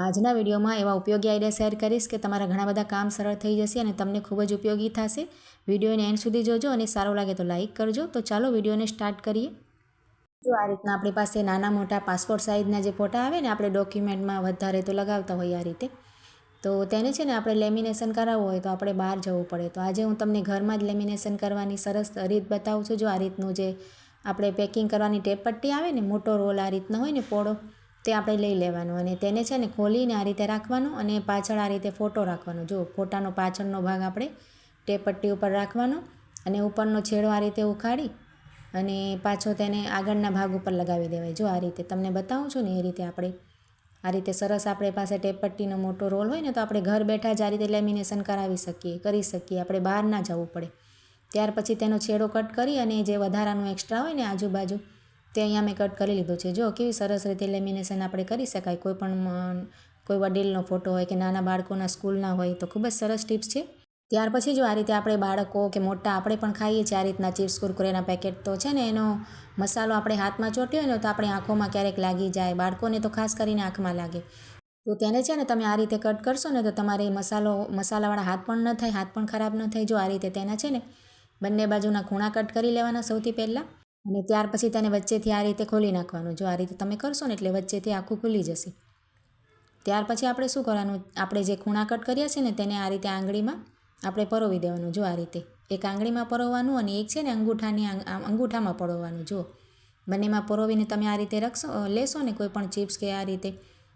આજના વિડીયોમાં એવા ઉપયોગી આઈડિયા શેર કરીશ કે તમારા ઘણા બધા કામ સરળ થઈ જશે અને તમને ખૂબ જ ઉપયોગી થશે. વિડીયોને એન્ડ સુધી જોજો અને સારો લાગે તો લાઇક કરજો. તો ચાલો વિડીયોને સ્ટાર્ટ કરીએ. જો આ રીતના આપણી પાસે નાના મોટા પાસપોર્ટ સાઇઝના જે ફોટા આવે ને આપણે ડોક્યુમેન્ટમાં વધારે તો લગાવતા હોઈએ આ રીતે. તો તેને છે ને આપણે લેમિનેશન કરાવવું હોય તો આપણે બહાર જવું પડે. તો આજે હું તમને ઘરમાં જ લેમિનેશન કરવાની સરસ રીત બતાવું છું. જો આ રીતનું જે આપણે પેકિંગ કરવાની ટેપ પટ્ટી આવે ને, મોટો રોલ આ રીતનો હોય ને પોળો, તે આપણે લઈ લેવાનું અને તેને છે ને ખોલીને આ રીતે રાખવાનું અને પાછળ આ રીતે ફોટો રાખવાનો. જો ફોટાનો પાછળનો ભાગ આપણે ટેપ પટ્ટી ઉપર રાખવાનો અને ઉપરનો છેડો આ રીતે ઉખાડી અને પાછો તેને આગળના ભાગ ઉપર લગાવી દેવાય. જો આ રીતે તમને બતાવું છું ને એ રીતે આપણે આ રીતે સરસ આપણે પાસે ટેપ પટ્ટીનો મોટો રોલ હોય ને તો આપણે ઘર બેઠા જ આ રીતે લેમિનેશન કરી શકીએ. આપણે બહાર ના જવું પડે. ત્યાર પછી તેનો છેડો કટ કરી અને જે વધારાનું એક્સ્ટ્રા હોય ને આજુબાજુ તે અહીંયા મેં કટ કરી લીધું છે. જો કેવી સરસ રીતે લેમિનેશન આપણે કરી શકાય. કોઈ વડીલનો ફોટો હોય કે નાના બાળકોના સ્કૂલના હોય તો ખૂબ જ સરસ ટિપ્સ છે. ત્યાર પછી જો આ રીતે આપણે બાળકો કે મોટા આપણે પણ ખાઈએ છીએ આ રીતના ચિપ્સ કુરકુરેના પેકેટ, તો છે ને એનો મસાલો આપણે હાથમાં ચોટ્યો હોય ને તો આપણી આંખોમાં ક્યારેક લાગી જાય. બાળકોને તો ખાસ કરીને આંખમાં લાગે. તો તેને છે ને તમે આ રીતે કટ કરશો ને તો તમારે મસાલાવાળા હાથ પણ ન થાય, હાથ પણ ખરાબ ન થાય. જો આ રીતે તેના છે ને બંને બાજુના ખૂણા કટ કરી લેવાના સૌથી પહેલાં અને ત્યાર પછી તેને વચ્ચેથી આ રીતે ખોલી નાખવાનું. જો આ રીતે તમે કરશો ને એટલે વચ્ચેથી આખું ખુલી જશે. ત્યાર પછી આપણે શું કરવાનું, આપણે જે ખૂણા કટ કર્યા છે ને તેને આ રીતે આંગળીમાં આપણે પરોવી દેવાનું. જો આ રીતે એક આંગળીમાં પરોવવાનું અને એક છે ને અંગૂઠામાં પરોવવાનું. જો બંનેમાં પરોવીને તમે આ રીતે લેશો ને કોઈ પણ ચિપ્સ કે આ રીતે,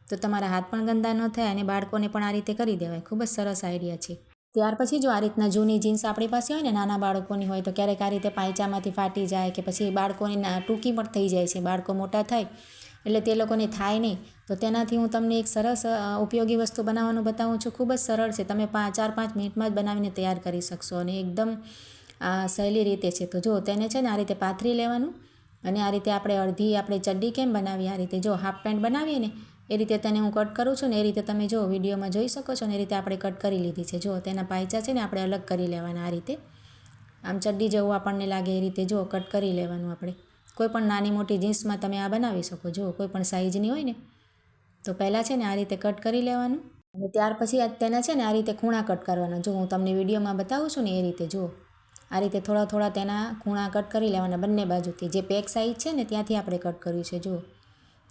તો તમારા હાથ પણ ગંદા ન થાય અને બાળકોને પણ આ રીતે કરી દેવાય. ખૂબ જ સરસ આઈડિયા છે. ત્યાર પછી જો આ રીતના જૂની જીન્સ આપણી પાસે હોય ને, નાના બાળકોની હોય તો ક્યારેક આ રીતે પાયચામાંથી ફાટી જાય કે પછી બાળકોની ટૂંકી પણ થઈ જાય છે. બાળકો મોટા થાય એટલે તે લોકોને થાય નહીં. તો તેનાથી હું તમને એક સરસ ઉપયોગી વસ્તુ બનાવવાનું બતાવું છું. ખૂબ જ સરળ છે. તમે 4-5 મિનિટમાં જ બનાવીને તૈયાર કરી શકશો અને એકદમ સહેલી રીતે છે. તો જો તેને છે ને આ રીતે પાથરી લેવાનું અને આ રીતે આપણે ચડ્ડી કેમ બનાવીએ આ રીતે, જો હાફ પેન્ટ બનાવીએ ને એ રીતે તેને હું કટ કરું છું ને એ રીતે તમે જો વિડીયોમાં જોઈ શકો છો ને એ રીતે આપણે કટ કરી લીધી છે. જો તેના પાયચા છે ને આપણે અલગ કરી લેવાના આ રીતે. આમ ચડ્ડી જેવું આપણને લાગે એ રીતે જો કટ કરી લેવાનું આપણે. કોઈ પણ નાની મોટી જીન્સમાં તમે આ બનાવી શકો. જો કોઈ પણ સાઇઝની હોય ને તો પહેલાં છે ને આ રીતે કટ કરી લેવાનું અને ત્યાર પછી તેના છે ને આ રીતે ખૂણા કટ કરવાના. જો હું તમને વિડીયોમાં બતાવું છું ને એ રીતે જો આ રીતે થોડા તેના ખૂણા કટ કરી લેવાના બંને બાજુથી. જે પેક સાઇઝ છે ને ત્યાંથી આપણે કટ કર્યું છે. જો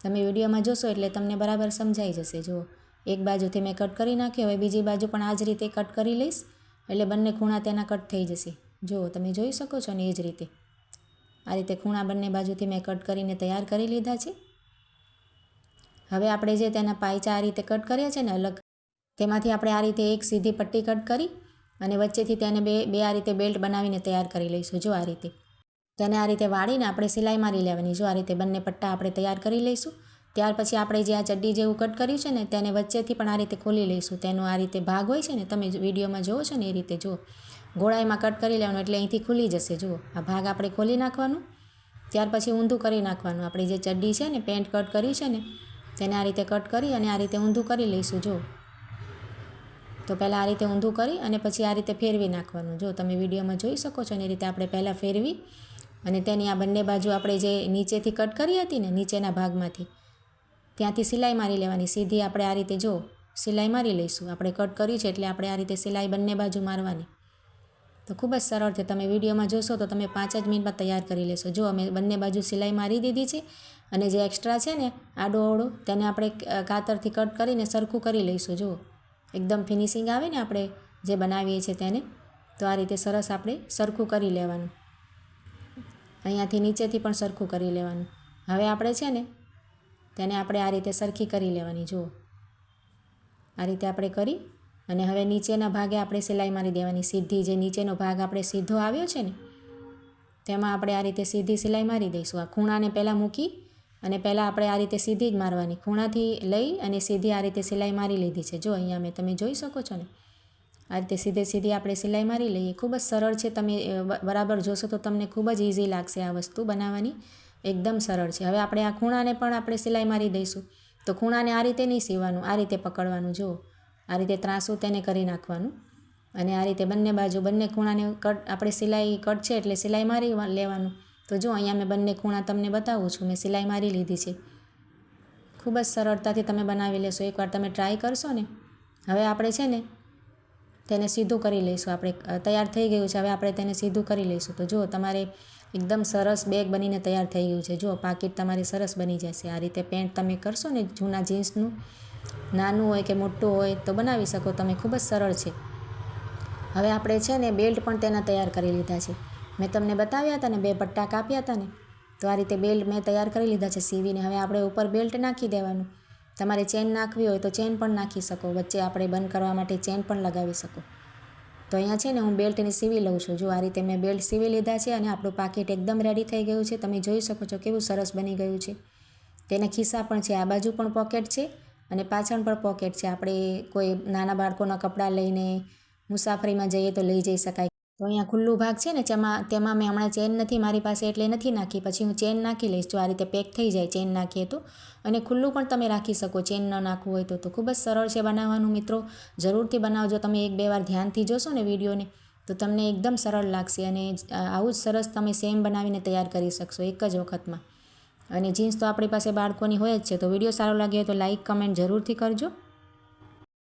તમે વિડીયોમાં જોશો એટલે તમને બરાબર સમજાઈ જશે. જો એક બાજુથી મેં કટ કરી નાખ્યો, હવે બીજી બાજુ પણ આ જ રીતે કટ કરી લઈશ એટલે બંને ખૂણા તેના કટ થઈ જશે. જો તમે જોઈ શકો છો ને એ જ રીતે આ રીતે ખૂણા બંને બાજુથી મેં કટ કરીને તૈયાર કરી લીધા છે. હવે આપણે જે તેના પાયચા આ રીતે કટ કર્યા છે ને અલગ, તેમાંથી આપણે આ રીતે એક સીધી પટ્ટી કટ કરી અને વચ્ચેથી તેને બે આ રીતે બેલ્ટ બનાવીને તૈયાર કરી લઈશું. જો આ રીતે તેને આ રીતે વાળીને આપણે સિલાઈ મારી લેવાની. જો આ રીતે બંને પટ્ટા આપણે તૈયાર કરી લઈશું. ત્યાર પછી આપણે જે આ ચડ્ડી જેવું કટ કર્યું છે ને તેને વચ્ચેથી પણ આ રીતે ખોલી લઈશું. તેનો આ રીતે ભાગ હોય છે ને, તમે વિડીયોમાં જુઓ છો ને એ રીતે જો ગોળાઈમાં કટ કરી લેવાનું એટલે અહીંથી ખુલી જશે. જુઓ આ ભાગ આપણે ખોલી નાખવાનું. ત્યાર પછી ઊંધું કરી નાખવાનું. આપણી જે ચડ્ડી છે ને પેન્ટ કટ કરી છે ને તેને આ રીતે કટ કરી અને આ રીતે ઊંધું કરી લઈશું. જો તો પહેલાં આ રીતે ઊંધું કરી અને પછી આ રીતે ફેરવી નાખવાનું. જો તમે વિડીયોમાં જોઈ શકો છો ને એ રીતે આપણે પહેલાં ફેરવી અને તેની આ બંને બાજુ આપણે જે નીચેથી કટ કરી હતી ને નીચેના ભાગમાંથી ત્યાંથી સિલાઈ મારી લેવાની. સીધી આપણે આ રીતે જો સિલાઈ મારી લઈશું. આપણે કટ કર્યું છે એટલે આપણે આ રીતે સિલાઈ બંને બાજુ મારવાની. તો ખૂબ જ સરળ છે. તમે વિડીયોમાં જોશો તો તમે 5 જ મિનિટમાં તૈયાર કરી લેશો. જો અમે બંને બાજુ સિલાઈ મારી દીધી છે અને જે એક્સ્ટ્રા છે ને આડો અવળો તેને આપણે કાતરથી કટ કરીને સરખું કરી લઈશું. જો એકદમ ફિનિશિંગ આવે ને આપણે જે બનાવીએ છીએ તેને, તો આ રીતે સરસ આપણે સરખું કરી લેવાનું. અહીંયાથી નીચેથી પણ સરખું કરી લેવાનું. હવે આપણે છે ને તેને આપણે આ રીતે સરખી કરી લેવાની. જુઓ આ રીતે આપણે કરી અને હવે નીચેના ભાગે આપણે સિલાઈ મારી દેવાની. સીધી જે નીચેનો ભાગ આપણે સીધો આવ્યો છે ને તેમાં આપણે આ રીતે સીધી સિલાઈ મારી દઈશું. આ ખૂણાને પહેલાં મૂકી અને પહેલાં આપણે આ રીતે સીધી જ મારવાની. ખૂણાથી લઈ અને સીધી આ રીતે સિલાઈ મારી લીધી છે. જો અહીંયા તમે જોઈ શકો છો ને આ રીતે સીધી આપણે સિલાઈ મારી લઈએ. ખૂબ જ સરળ છે. તમે બરાબર જોશો તો તમને ખૂબ જ ઇઝી લાગશે આ વસ્તુ બનાવવાની. એકદમ સરળ છે. હવે આપણે આ ખૂણાને પણ આપણે સિલાઈ મારી દઈશું. તો ખૂણાને આ રીતે નહીં સીવવાનું, આ રીતે પકડવાનું. જો આ રીતે ત્રાંસું તેને કરી નાખવાનું અને આ રીતે બંને બાજુ બંને ખૂણાને આપણે સિલાઈ કટ છે એટલે સિલાઈ મારી લેવાનું. તો જો અહીંયા મેં બંને ખૂણા તમને બતાવું છું, મેં સિલાઈ મારી લીધી છે. ખૂબ જ સરળતાથી તમે બનાવી લેશો. એકવાર તમે ટ્રાય કરશો ને. હવે આપણે છે ને તેને સીધું કરી લઈશું. આપણે તૈયાર થઈ ગયું છે. હવે આપણે તેને સીધું કરી લઈશું. તો જુઓ તમારે એકદમ સરસ બેગ બનીને તૈયાર થઈ ગયું છે. જુઓ પાકીટ તમારી સરસ બની જશે. આ રીતે પેન્ટ તમે કરશો ને જૂના જીન્સનું, નાનું હોય કે મોટું હોય તો બનાવી શકો તમે. ખૂબ જ સરળ છે. હવે આપણે છે ને બેલ્ટ પણ તેના તૈયાર કરી લીધા છે. મેં તમને બતાવ્યા હતા ને 2 પટ્ટા કાપ્યા હતા ને, તો આ રીતે બેલ્ટ મેં તૈયાર કરી લીધા છે સીવીને. હવે આપણે ઉપર બેલ્ટ નાખી દેવાનું. તમારે ચેન નાખવી હોય તો ચેન પણ નાખી શકો. વચ્ચે આપણે બંધ કરવા માટે ચેન પણ લગાવી શકો. તો અહીંયા છે ને હું બેલ્ટને સીવી લઉં છું. જો આ રીતે મેં બેલ્ટ સીવી લીધા છે અને આપણું પાકીટ એકદમ રેડી થઈ ગયું છે. તમે જોઈ શકો છો કેવું સરસ બની ગયું છે. તેને ખિસ્સા પણ છે. આ બાજુ પણ પોકેટ છે અને પાછળ પણ પોકેટ છે. આપણે કોઈ નાના બાળકોના કપડાં લઈને મુસાફરીમાં જઈએ તો લઈ જઈ શકાય. તો અહીંયા ખુલ્લું ભાગ છે ને તેમાં મેં હમણાં ચેન નથી મારી પાસે એટલે નથી નાખી. પછી હું ચેન નાખી લઈશ. જો આ રીતે પેક થઈ જાય ચેન નાખીએ તો. અને ખુલ્લું પણ તમે રાખી શકો ચેન ન નાખવું હોય તો. ખૂબ જ સરળ છે બનાવવાનું મિત્રો. જરૂરથી બનાવજો. તમે 1-2 વાર ધ્યાનથી જોશો ને વિડીયોને તો તમને એકદમ સરળ લાગશે. અને આવું જ સરસ તમે સેમ બનાવીને તૈયાર કરી શકશો એક જ વખતમાં. અને જીન્સ તો આપણી પાસે બાળકોની હોય જ છે. તો વિડીયો સારો લાગ્યો તો લાઇક કમેન્ટ જરૂરથી કરજો.